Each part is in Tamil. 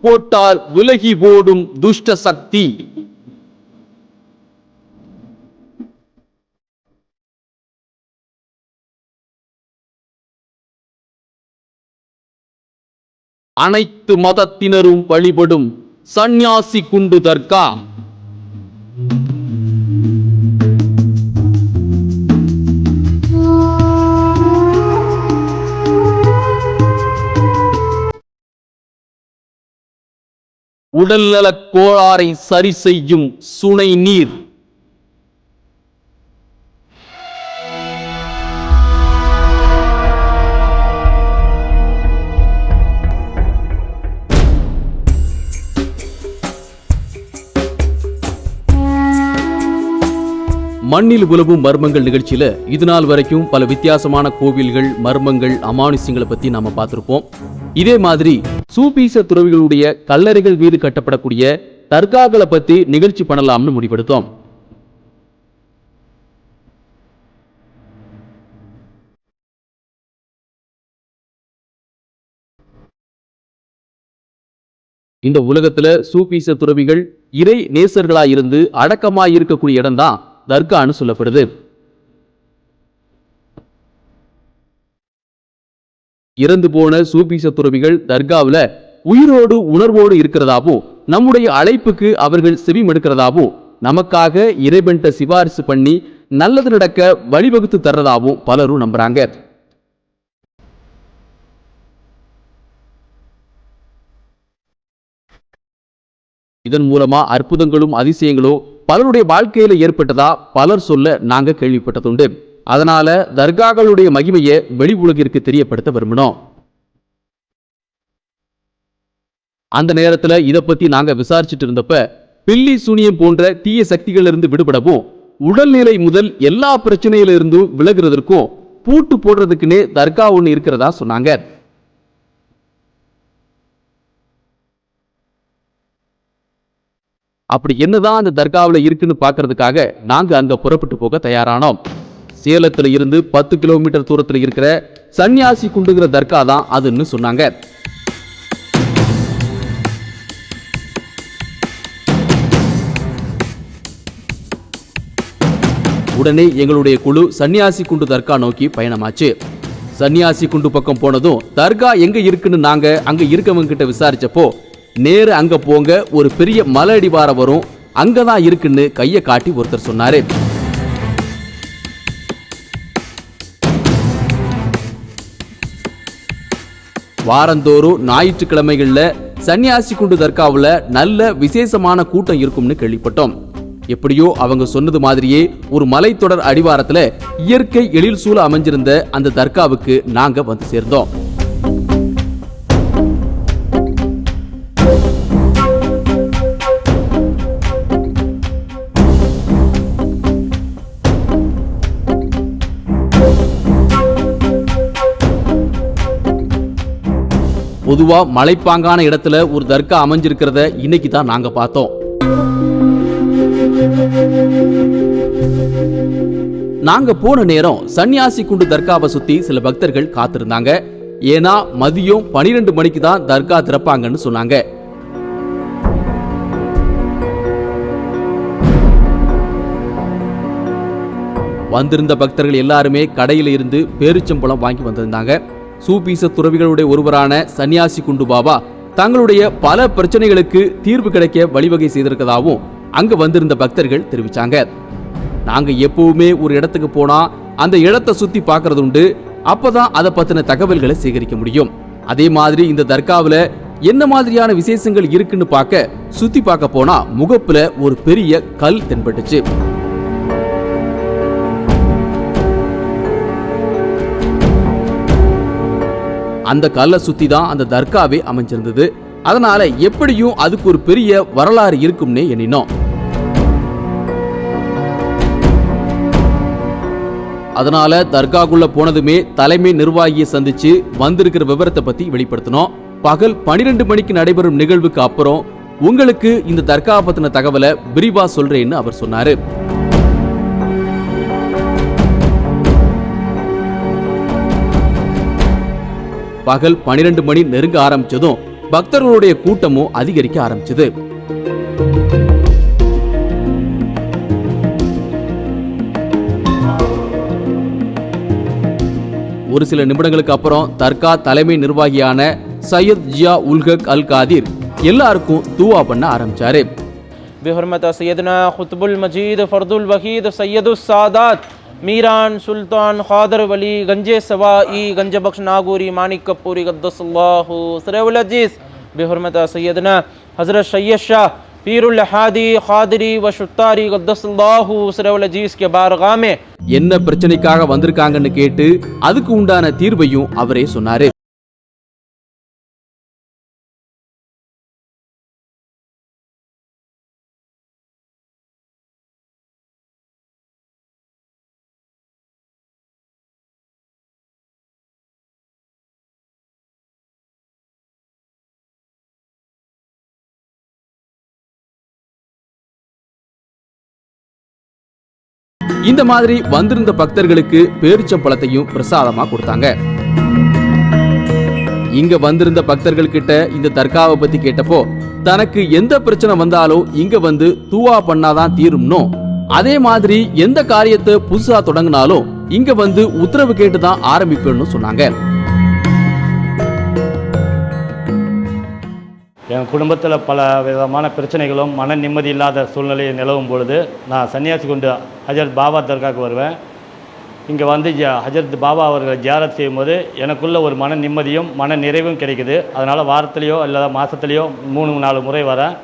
போட்டால் விலகி ஓடும் துஷ்ட சக்தி. அனைத்து மதத்தினரும் வழிபடும் சந்நியாசி குண்டு தர்கா. உடல்நலக் கோளாறை சரி செய்யும் சுனை நீர். மண்ணில் உலவும் மர்மங்கள் நிகழ்ச்சியில இது நாள் வரைக்கும் பல வித்தியாசமான கோவில்கள், மர்மங்கள், அமானுஷ்யங்களை பத்தி நாம பார்த்திருப்போம். இதே மாதிரி சூபீச துறவிகளுடைய கல்லறைகள் மீது கட்டப்படக்கூடிய தர்காக்களை பத்தி நிகழ்ச்சி பண்ணலாம்னு முடிவெடுத்தோம். இந்த உலகத்துல சூபீச துறவிகள் இறை நேசர்களாயிருந்து அடக்கமாய் இருக்கக்கூடிய இடம் தான் தர்கான்னு சொல்லப்படுது. இறந்து போன சூபீச துறவிகள் தர்காவுல உயிரோடு உணர்வோடு இருக்கிறதாவும், நம்முடைய அழைப்புக்கு அவர்கள் செவிமடுக்கிறதாவும், நமக்காக இறைவன்ட்ட சிபாரிசு பண்ணி நல்லது நடக்க வழிவகுத்து தர்றதாவும் பலரும் நம்புறாங்க. இதன் மூலமா அற்புதங்களும் அதிசயங்களும் பலருடைய வாழ்க்கையில ஏற்பட்டதா பலர் சொல்ல நாங்க கேள்விப்பட்டதுண்டு. அதனால தர்காக்களுடைய மகிமையை வெளி உலகிற்கு தெரியப்படுத்த விரும்பினோம். அந்த நேரத்துல இதை பத்தி நாங்க விசாரிச்சுட்டு இருந்தப்ப பில்லி சூனியம் போன்ற தீய சக்திகள் இருந்து விடுபடவும், உடல்நிலை முதல் எல்லா பிரச்சனையில இருந்தும் விலகுறதற்கும் பூட்டு போடுறதுக்குன்னே தர்கா ஒண்ணு இருக்கிறதா சொன்னாங்க. அப்படி என்னதான் அந்த தர்காவில் இருக்குன்னு பார்க்கறதுக்காக நாங்க அங்க புறப்பட்டு போக தயாரானோம். சேலத்துல இருந்து 10 கிலோமீட்டர் தூரத்தில் இருக்கிற சன்னியாசி குண்டுகிற தர்கா தான் அதுன்னு சொன்னாங்க. உடனே எங்களுடைய குழு சன்னியாசி குண்டு தர்கா நோக்கி பயணமாச்சு. சன்னியாசி குண்டு பக்கம் போனதும் தர்கா எங்க இருக்குன்னு நாங்க அங்க இருக்கவங்க கிட்ட விசாரிச்சப்போ, நேரு அங்க போங்க, ஒரு பெரிய மலை அடிவாரம் வரும், அங்கதான் இருக்குன்னு கைய காட்டி ஒருத்தர் சொன்னாரு. வாரந்தோறும் ஞாயிற்றுக்கிழமைகள்ல சன்னியாசி குண்டு தர்காவுல நல்ல விசேஷமான கூட்டம் இருக்கும்னு கேள்விப்பட்டோம். எப்படியோ அவங்க சொன்னது மாதிரியே ஒரு மலைத்தொடர் அடிவாரத்துல இயற்கை எழில் சூழ அமைஞ்சிருந்த அந்த தர்காவுக்கு நாங்க வந்து சேர்ந்தோம். பொதுவா மலைப்பாங்கான இடத்துல ஒரு தர்கா அமைஞ்சிருக்கிறத இன்னைக்கு தான் நாங்க பார்த்தோம். நாங்க போன நேரம் சன்னியாசி குண்டு தர்காவை சுத்தி சில பக்தர்கள் காத்திருந்தாங்க. ஏன்னா மதியம் 12 மணிக்கு தான் தர்கா திறப்பாங்கன்னு சொன்னாங்க. வந்திருந்த பக்தர்கள் எல்லாருமே கடையில இருந்து பேரிச்சம்பழம் வாங்கி வந்திருந்தாங்க. சூபீச துறவிகளுடைய ஒருவரான சன்னியாசி குண்டு பாபா தங்களுடைய பல பிரச்சனைகளுக்கு தீர்வு கிடைக்க வழிவகை செய்திருக்கதாகவும் அங்க வந்திருந்த பக்தர்கள் தெரிவிச்சாங்க. நாங்க எப்பவுமே ஒரு இடத்துக்கு போனா அந்த இடத்தை சுத்தி பார்க்கறது உண்டு. அப்பதான் அதை பத்தின தகவல்களை சேகரிக்க முடியும். அதே மாதிரி இந்த தர்காவுல என்ன மாதிரியான விசேஷங்கள் இருக்குன்னு பார்க்க சுத்தி பார்க்க போனா முகப்புல ஒரு பெரிய கல் தென்பட்டுச்சு. அந்த கல்லை சுத்தி தான் அந்த தர்காவே அமைஞ்சிருந்தது. அதனால எப்படியும் அதுக்கு ஒரு பெரிய வரலாறு இருக்கும்னே எண்ணினோம். அதனால தர்காக்குள்ள போனதுமே தலைமை நிர்வாகியை சந்திச்சு வந்திருக்கிற விவரத்தை பத்தி வெளிப்படுத்தினோம். பகல் 12 மணிக்கு நடைபெறும் நிகழ்வுக்கு அப்புறம் உங்களுக்கு இந்த தர்கா பத்தின தகவலை விரிவா சொல்றேன்னு அவர் சொன்னாரு. பகல் 12 மணி நெருங்க ஆரம்பிச்சதும் பக்தர்களுடைய கூட்டமும் அதிகரிக்க ஆரம்பிச்சது. ஒரு சில நிமிடங்களுக்கு அப்புறம் தர்கா தலைமை நிர்வாகியான சையத் ஜியா உல் ஹக் அல் காதிர் எல்லாருக்கும் துவா பண்ண ஆரம்பிச்சாரு. بحرمت سیدنا خطب المجید فرد الوحید سید السادات میران سلطان خادر ولی گنج سوائی گنج بخش ناگوری مانک کپوری قدس اللہ سرہ العزیز بحرمت سیدنا حضرت سید شاہ پیر الحادی خادری و شتاری قدس اللہ سرہ العزیز کے بارگاہ میں என்ன பிரச்சனைக்காக வந்திருக்காங்கன்னு கேட்டு அதுக்கு உண்டான தீர்வையும் அவரே சொன்னாரு. இந்த மாதிரி வந்திருந்த பக்தர்களுக்கு பேரிச்சம்பழத்தையும் பிரசாதமா கொடுத்தாங்க. இங்க வந்திருந்த பக்தர்கள் கிட்ட இந்த தர்காவை பத்தி கேட்டப்போ தனக்கு எந்த பிரச்சனை வந்தாலும் இங்க வந்து துவா பண்ணாதான் தீரும்னோ, அதே மாதிரி எந்த காரியத்தை புதுசா தொடங்கினாலும் இங்க வந்து உத்தரவு கேட்டுதான் ஆரம்பிப்பேன்னு சொன்னாங்க. என் குடும்பத்தில் பல விதமான பிரச்சனைகளும் மன நிம்மதி இல்லாத சூழ்நிலை நிலவும் பொழுது நான் சன்னியாசி கொண்டு ஹஜரத் பாபா தர்காவுக்கு வருவேன். இங்கே வந்து ஹஜரத் பாபா அவர்களை ஜியாரத் செய்யும்போது எனக்குள்ள ஒரு மன நிம்மதியும் மன நிறைவும் கிடைக்குது. அதனால் வாரத்துலேயோ இல்லை மாதத்துலேயோ 3-4 முறை வரேன்.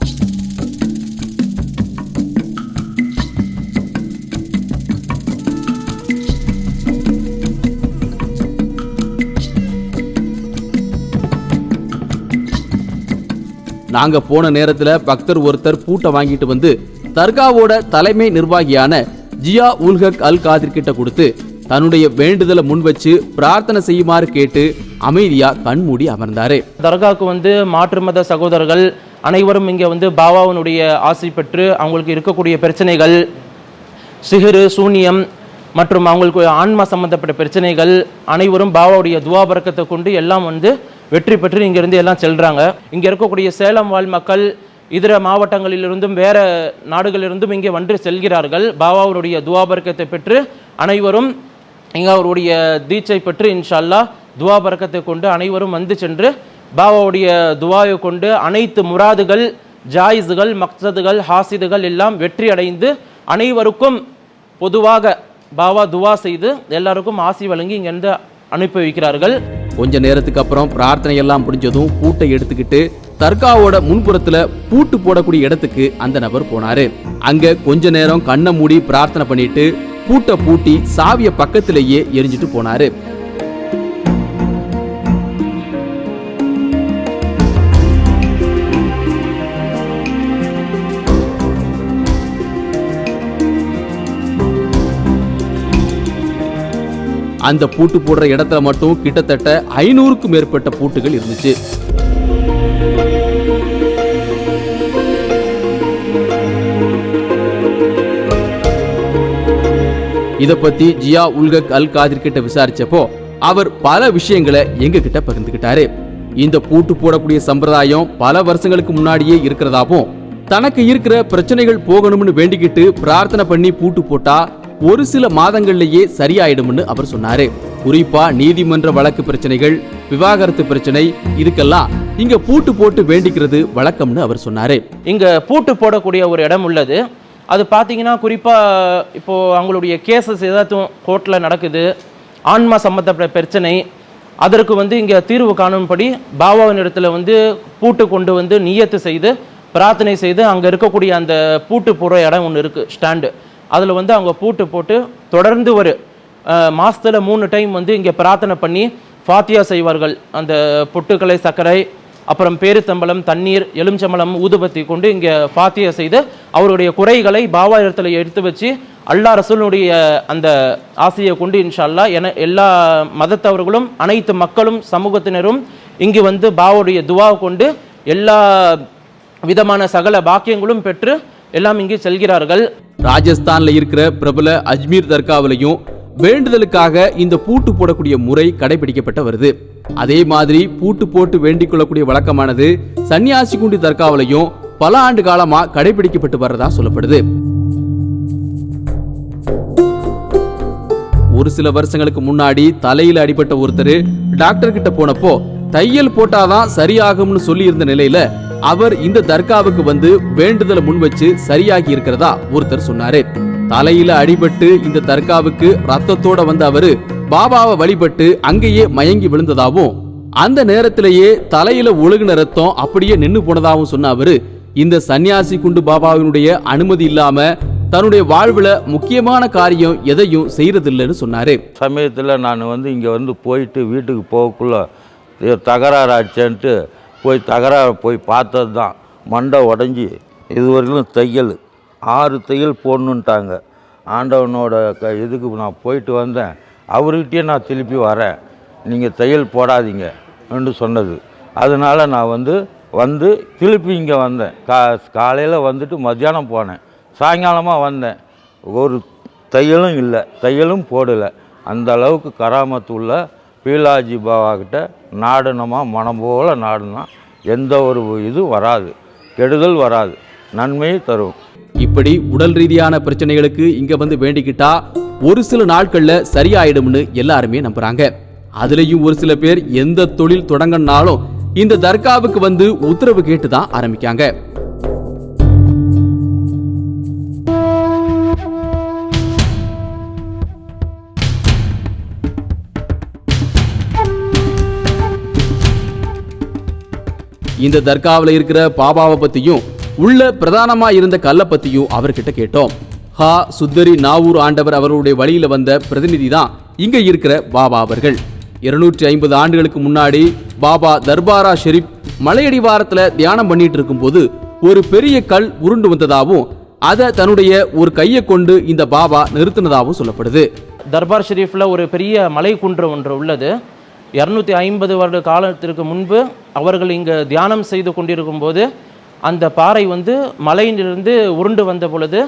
நாங்க போன நேரத்துல பக்தர் ஒருத்தர் பூட்டை வாங்கிட்டு வந்து தர்காவோட தலைமை நிர்வாகியான ஜியா உல் ஹக் அல் காதிர் கிட்ட கொடுத்து தன்னுடைய வேண்டுதலை முன் வச்சு பிரார்த்தனை செய்யுமாறு கேட்டு அமைதியா கண்மூடி அமர்ந்தாரு. தர்காவுக்கு வந்து மாற்று மத சகோதரர்கள் அனைவரும் இங்கே வந்து பாபாவனுடைய ஆசை பெற்று அவங்களுக்கு இருக்கக்கூடிய பிரச்சனைகள், சிஹிரு, சூனியம் மற்றும் அவங்களுக்கு ஆன்மா சம்பந்தப்பட்ட பிரச்சனைகள் அனைவரும் பாபாவுடைய துவா பரக்கத்தை கொண்டு எல்லாம் வந்து வெற்றி பெற்று இங்கிருந்து எல்லாம் செல்றாங்க. இங்கே இருக்கக்கூடிய சேலம் வாழ் மக்கள் இதர மாவட்டங்களிலிருந்தும் வேற நாடுகளிலிருந்தும் இங்கே வந்து செல்கிறார்கள். பாபாவுடைய துவா பரக்கத்தை பெற்று அனைவரும் இங்கே அவருடைய தீட்சை பெற்று இன்ஷா அல்லாஹ் துவா பரக்கத்தை கொண்டு அனைவரும் வந்து சென்று பாபாவுடைய துவாவை கொண்டு அனைத்து முராதுகள், ஜாயிஸுகள், மக்சதுகள், ஹாசிதுகள் எல்லாம் வெற்றி அடைந்து அனைவருக்கும் பொதுவாக பாபா துவா செய்து எல்லாருக்கும் ஆசி வழங்கி இங்கிருந்து அனுப்பி வைக்கிறார்கள். கொஞ்ச நேரத்துக்கு அப்புறம் பிரார்த்தனை எல்லாம் முடிஞ்சதும் பூட்டை எடுத்துக்கிட்டு தர்காவோட முன்புறத்துல பூட்டு போடக்கூடிய இடத்துக்கு அந்த நபர் போனாரு. அங்க கொஞ்ச நேரம் கண்ணை மூடி பிரார்த்தனை பண்ணிட்டு பூட்டை பூட்டி சாவிய பக்கத்திலேயே எரிஞ்சிட்டு போனாரு. அந்த பூட்டு போடுற இடத்துல மட்டும் கிட்டத்தட்ட 500க்கும் மேற்பட்ட பூட்டுகள் இருந்துச்சு. இத பத்தி ஜியா உல் ஹக் அல் காதிர் கிட்ட விசாரிச்சப்போ அவர் பல விஷயங்களை எங்க கிட்ட பகிர்ந்துகிட்டாரு. இந்த பூட்டு போடக்கூடிய சம்பிரதாயம் பல வருஷங்களுக்கு முன்னாடியே இருக்கிறதாவும், தனக்கு இருக்கிற பிரச்சனைகள் போகணும்னு வேண்டிக்கிட்டு பிரார்த்தனை பண்ணி பூட்டு போட்டா ஒரு சில மாதங்கள்லயே சரியாயிடும்னு அவர் சொன்னாரு. குறிப்பா நீதிமன்ற வழக்கு பிரச்சனைகள், விவாகரத்து பிரச்சனை, இதுக்கெல்லாம் இங்க பூட்டு போட்டு வேண்டிக்கிறது வழக்கம்னு அவர் சொன்னாரு. இங்க பூட்டு போடக்கூடிய ஒரு இடம் உள்ளது. அது பார்த்தீங்கன்னா குறிப்பாக இப்போது அவங்களுடைய கேசஸ் ஏதாச்சும் கோர்ட்டில் நடக்குது, ஆன்மா சம்மந்தப்பட்ட பிரச்சனை, அதற்கு வந்து இங்கே தீர்வு காணும்படி பாபாவின் இடத்துல வந்து பூட்டு கொண்டு வந்து நியத்து செய்து பிரார்த்தனை செய்து அங்கே இருக்கக்கூடிய அந்த பூட்டு போடுற இடம் ஒன்று இருக்குது, ஸ்டாண்டு. அதில் வந்து அவங்க பூட்டு போட்டு தொடர்ந்து ஒரு மாதத்தில் 3 டைம் வந்து இங்கே பிரார்த்தனை பண்ணி ஃபாத்தியா செய்வார்கள். அந்த பொட்டுக்கலை, சர்க்கரை, அப்புறம் பேருத்தம்பலம், தண்ணீர், எலுமிச்சம்பழம், ஊதுபத்தி கொண்டு இங்கே ஃபாத்தியா செய்து அவருடைய குறைகளை பாபா இடத்துல எடுத்து வச்சு அல்லாஹ் ரசூலுடைய அந்த ஆசையை கொண்டு இன்ஷா அல்லாஹ் எல்லா மதத்தவர்களும் அனைத்து மக்களும் சமூகத்தினரும் இங்கு வந்து பாபாவுடைய துவாவை கொண்டு எல்லா விதமான சகல பாக்கியங்களும் பெற்று எல்லாம் இங்கு செல்கிறார்கள். ராஜஸ்தான்ல இருக்கிற பிரபல அஜ்மீர் தர்காவிலையும் வேண்டுதலுக்காக இந்த பூட்டு போடக்கூடிய முறை கடைபிடிக்கப்பட்டு வருது. அதே மாதிரி பூட்டு போட்டு வேண்டிக் கொள்ளக்கூடிய வழக்கமானது சன்னியாசிகுண்டி தர்காவிலையும் பல ஆண்டு காலமா கடைபிடிக்கப்பட்டு வர்றதா சொல்லப்படுது. ஒரு சில வருஷங்களுக்கு முன்னாடி தலையில அடிபட்ட ஒருத்தர் டாக்டர் கிட்ட போனப்போ தையல் போட்டாதான் சரியாகும்னு சொல்லி இருந்த நிலையில அவர் இந்த தர்காவுக்கு வந்து வேண்டுதலை முன் வச்சு சரியாகி இருக்கிறதா ஒருத்தர் சொன்னாரு. தலையில அடிபட்டு இந்த தர்காவுக்கு ரத்தத்தோட வந்த அவரு பாபாவை வழிபட்டு அங்கேயே மயங்கி விழுந்ததாவும், அந்த நேரத்திலேயே தலையில ஒழுகுன ரத்தம் அப்படியே நின்னு போனதாவும் சொன்ன அவரு இந்த சன்னியாசி குண்டு பாபாவினுடைய அனுமதி இல்லாம தன்னுடைய வாழ்வுல முக்கியமான காரியம் எதையும் செய்யறதில்லைன்னு சொன்னாரு. சமயத்தில் நான் இங்கே போயிட்டு வீட்டுக்கு போகக்குள்ள தகராறாச்சேன்ட்டு போய் பார்த்தது தான். மண்டை உடஞ்சி இதுவரையிலும் தையல் 6 தையல் போடணுன்ட்டாங்க. ஆண்டவனோட இதுக்கு நான் போயிட்டு வந்தேன். அவர்கிட்டயே நான் திருப்பி வரேன், நீங்கள் தையல் போடாதீங்க என்று சொன்னது. அதனால் நான் வந்து திருப்பி இங்கே வந்தேன். காலையில் வந்துட்டு மத்தியானம் போனேன், சாயங்காலமாக வந்தேன். ஒரு தையலும் இல்லை, தையலும் போடலை. அந்த அளவுக்கு கராமத்து உள்ள பீலாஜி பாபாக்கிட்ட நாடனமா மனம் போல நாடுனா எந்த ஒரு இது வராது, கெடுதல் வராது, நன்மையை தரும். இப்படி உடல் ரீதியான பிரச்சனைகளுக்கு இங்க வந்து வேண்டிக்கிட்டா ஒரு சில நாட்கள்ல சரியாயிடும்னு எல்லாருமே நம்புறாங்க. அதுலயும் ஒரு சில பேர் எந்த தொழில் தொடங்கினாலும் இந்த தர்காவுக்கு வந்து உத்தரவு கேட்டுதான் ஆரம்பிக்காங்க. இந்த தர்காவில் இருக்கிற பாபாவை பத்தியும் உள்ள பிரதானமா இருந்த கல்ல பத்தியும் அவர்கிட்ட கேட்டோம். ஹா சுத்தரி நாவூர் ஆண்டவர் அவர்களுடைய வழியில வந்த பிரதிநிதி தான் இங்க இருக்கிற பாபா அவர்கள். 250 ஆண்டுகளுக்கு முன்னாடி பாபா தர்பாரா ஷெரீப் மலையடிவாரத்துல தியானம் பண்ணிட்டு இருக்கும் போது ஒரு பெரிய கல் உருண்டு வந்ததாகவும் அதை தன்னுடைய ஒரு கையை கொண்டு இந்த பாபா நிறுத்தினதாகவும் சொல்லப்படுது. தர்பார் ஷெரீஃப்ல ஒரு பெரிய மலை குன்று ஒன்று உள்ளது. 250 வருட காலத்திற்கு முன்பு அவர்கள் இங்கு தியானம் செய்து கொண்டிருக்கும் போது அந்த பாறை மலையிலிருந்து உருண்டு வந்த பொழுது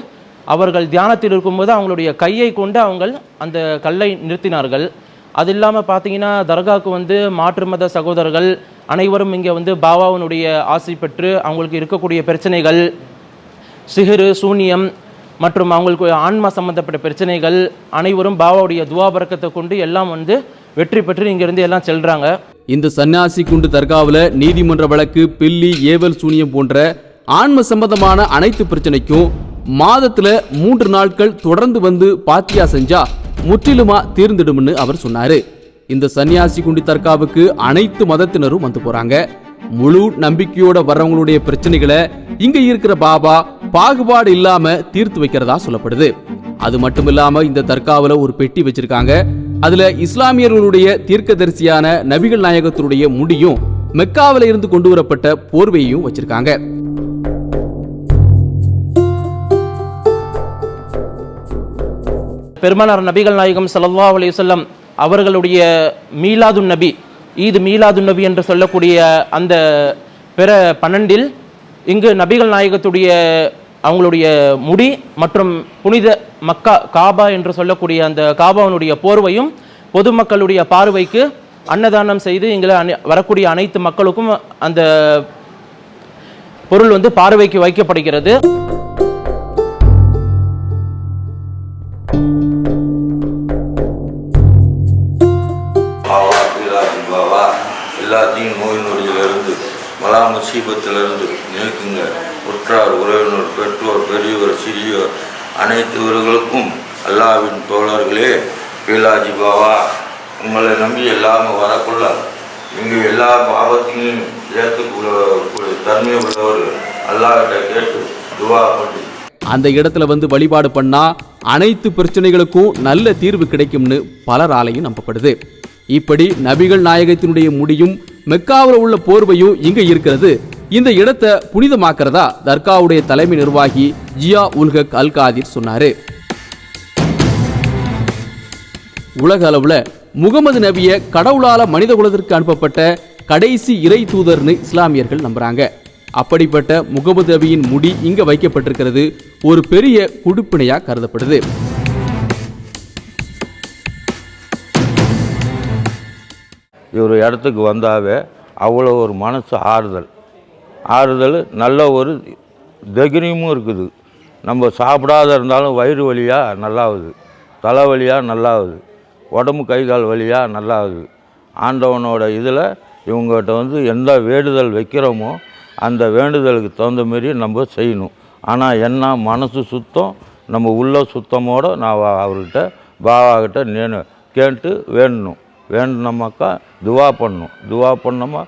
அவர்கள் தியானத்தில் இருக்கும்போது அவங்களுடைய கையை கொண்டு அவங்க அந்த கல்லை நிறுத்தினார்கள். அது இல்லாமல் பார்த்தீங்கன்னா தர்காவுக்கு மாற்று மத சகோதரர்கள் அனைவரும் இங்கே பாபாவினுடைய ஆசை பெற்று அவங்களுக்கு இருக்கக்கூடிய பிரச்சனைகள், சிஹிரு, சூனியம் மற்றும் அவங்களுக்கு ஆன்மா சம்பந்தப்பட்ட பிரச்சனைகள் அனைவரும் பாபாவுடைய துவா பரக்கத்தை கொண்டு எல்லாம் வெற்றி பெற்று இங்கிருந்து எல்லாம் செல்றாங்க. இந்த சன்னியாசி குண்டு தர்காவில் நீதிமன்ற வழக்கு, பில்லி, ஏவல், சூனியம் போன்ற ஆன்ம சம்பந்தமான அனைத்து பிரச்சனைக்கும் மாதத்துல 3 நாட்கள் தொடர்ந்து பாத்தியா செஞ்சா முற்றிலுமா தீர்ந்துடும்னு அவர் சொன்னாரு. இந்த சன்னியாசி குண்டி தர்காவுக்கு அனைத்து மதத்தினரும் வந்து போறாங்க. முழு நம்பிக்கையோட வர்றவங்களுடைய பிரச்சனைகளை இங்க இருக்கிற பாபா பாகுபாடு இல்லாம தீர்த்து வைக்கிறதா சொல்லப்படுது. அது மட்டும் இல்லாம இந்த தர்காவுல ஒரு பெட்டி வச்சிருக்காங்க. அதுல இஸ்லாமியர்களுடைய தீர்க்கதரிசியான நபிகள் நாயகத்தினுடைய முடியும் மெக்காவில இருந்து கொண்டு வரப்பட்ட போர்வையையும் வச்சிருக்காங்க. பெருமானார் நபிகள் நாயகம் ஸல்லல்லாஹு அலைஹி வஸல்லம் அவர்களுடைய மீலாது நபி, ஈத் மீலாது நபி என்று சொல்லக்கூடிய அந்த பிற 12 இங்கு நபிகள் நாயகத்துடைய அவங்களுடைய முடி மற்றும் புனித மக்கா காபா என்று சொல்லக்கூடிய அந்த காபாவினுடைய போர்வையும் பொதுமக்களுடைய பார்வைக்கு அன்னதானம் செய்து இங்கே வரக்கூடிய அனைத்து மக்களுக்கும் அந்த பொருள் பார்வைக்கு வைக்கப்படுகிறது. எல்லாத்தையும் நோய் நொடியிலிருந்து மலா முசீபத்திலிருந்து நீக்குங்க. உற்றார், உறவினர், பெற்றோர், பெரியவர், சிறியோர் அனைத்துவர்களுக்கும் அல்லாவின் தோழர்களே, பீலாஜி பாபா உங்களை நம்பி எல்லாமே வரக்குள்ள நீங்கள் எல்லா பாவத்தையும் ஏற்றுக்கூடிய தன்மை உள்ளவர் அல்லாஹ்கிட்ட கேட்டு துவா பண்ணி அந்த இடத்துல வழிபாடு பண்ணா அனைத்து பிரச்சனைகளுக்கும் நல்ல தீர்வு கிடைக்கும்னு பலராலையும் நம்பப்படுது. இப்படி நபிகள் நாயகத்தினுடைய முடியும் மெக்காவில் உள்ள போர்வையும் இங்க இருக்கிறது இந்த இடத்தை புனிதமாக்கிறதா தர்காவுடைய தலைமை நிர்வாகி ஜியா உல் ஹக் அல் காதிர் சொன்னாரு. உலக அளவுல முகமது நபியை கடவுளால மனித குலத்திற்கு அனுப்பப்பட்ட கடைசி இறை தூதர்னு இஸ்லாமியர்கள் நம்புறாங்க. அப்படிப்பட்ட முகமது நபியின் முடி இங்க வைக்கப்பட்டிருக்கிறது ஒரு பெரிய குடுப்பினையா கருதப்படுது. இவர் இடத்துக்கு வந்தாவே அவ்வளோ ஒரு மனசு ஆறுதல் நல்ல ஒரு தைரியமும் இருக்குது. நம்ம சாப்பிடாத இருந்தாலும் வயிறு வலியாக நல்லாகுது, தலைவலியாக நல்லாகுது, உடம்பு கை கால் வலியாக நல்லாகுது. ஆண்டவனோட இதில் இவங்ககிட்ட வந்து எந்த வேண்டுதல் வைக்கிறோமோ அந்த வேண்டுதலுக்கு தகுந்த மாரி நம்ம செய்யணும். ஆனால் என்ன மனசு சுத்தம், நம்ம உள்ள சுத்தமோடு நான் அவர்கிட்ட பாபாக்கிட்ட கேட்டு வேண்டணுமாக்கா துவா பண்ணணும். துவா பண்ணோமா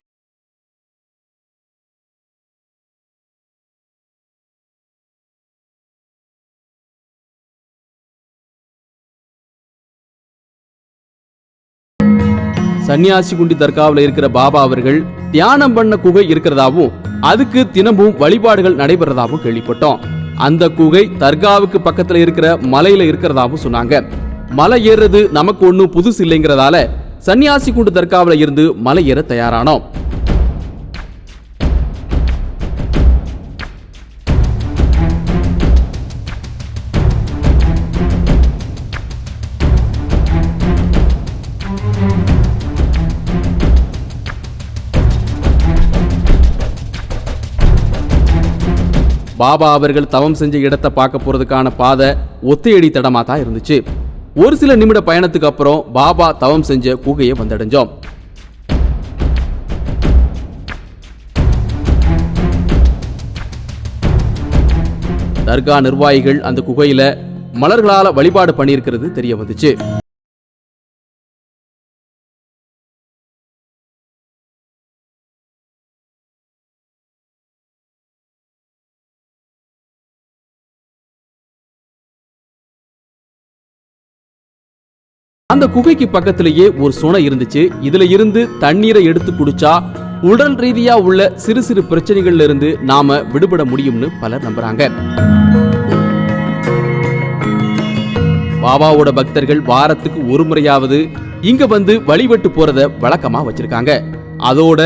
சன்னியாசிகுண்டி தர்காவில் இருக்கிற பாபா அவர்கள் தியானம் பண்ண குகை இருக்கிறதாவும் அதுக்கு தினமும் வழிபாடுகள் நடைபெறதாவும் கேள்விப்பட்டோம். அந்த குகை தர்காவுக்கு பக்கத்துல இருக்கிற மலையில இருக்கிறதாவும் சொன்னாங்க. மலை ஏறுறது நமக்கு ஒன்றும் புதுசு இல்லைங்கிறதால சன்னியாசிகுண்டு தர்காவில் இருந்து மலை ஏற தயாரானோம். பாபா அவர்கள் தவம் செஞ்ச இடத்தை பார்க்க போறதுக்கான பாதை ஒத்தையடி தடமா தான் இருந்துச்சு. ஒரு சில நிமிட பயணத்துக்கு அப்புறம் பாபா தவம் செஞ்ச குகையை வந்தடைஞ்சோம். தர்கா நிர்வாகிகள் அந்த குகையில மலர்களால வழிபாடு பண்ணியிருக்கிறது தெரிய வந்துச்சு. அந்த குகைக்கு பக்கத்திலேயே ஒரு சுனை இருந்துச்சு. இதுல இருந்து தண்ணீரை எடுத்து குடிச்சா உடல் ரீதியா உள்ள சிறு சிறு பிரச்சனைகள்ல இருந்து நாம விடுபட முடியும்னு பலர் நம்புறாங்க. பாபாவோட பக்தர்கள் வாரத்துக்கு ஒரு முறையாவது இங்க வந்து வழிபட்டு போறத வழக்கமா வச்சிருக்காங்க. அதோட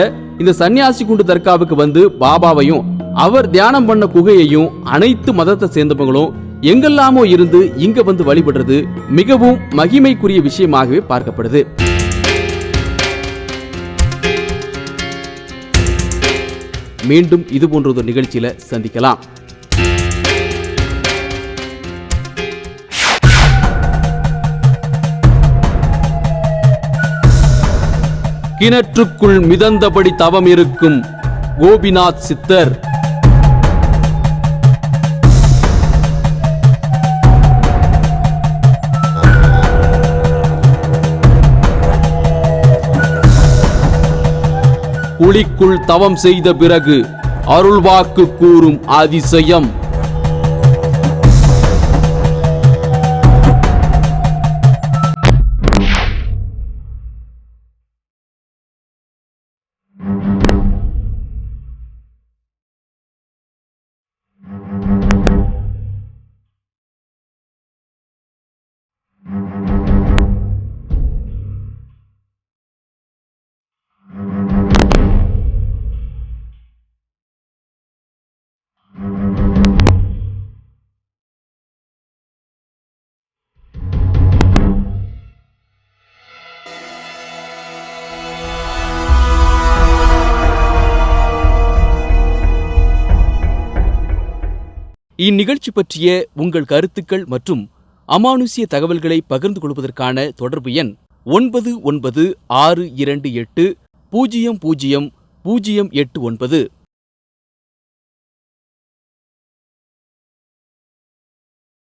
இந்த சன்னியாசிகுண்டு தர்காவுக்கு வந்து பாபாவையும் அவர் தியானம் பண்ண குகையையும் அனைத்து மதத்தை சேர்ந்தவங்களும் எங்கெல்லாமோ இருந்து இங்க வந்து வழிபடுறது மிகவும் மகிமைக்குரிய விஷயமாகவே பார்க்கப்படுது. மீண்டும் இது போன்ற ஒரு நிகழ்ச்சியில சந்திக்கலாம். கிணற்றுக்குள் மிதந்தபடி தவம் இருக்கும் கோபிநாத் சித்தர். குழிக்குள் தவம் செய்த பிறகு அருள்வாக்கு கூறும் அதிசயம். இந்நிகழ்ச்சி பற்றிய உங்கள் கருத்துக்கள் மற்றும் அமானுஷ்ய தகவல்களை பகிர்ந்து கொள்வதற்கான தொடர்பு எண் 996228000089.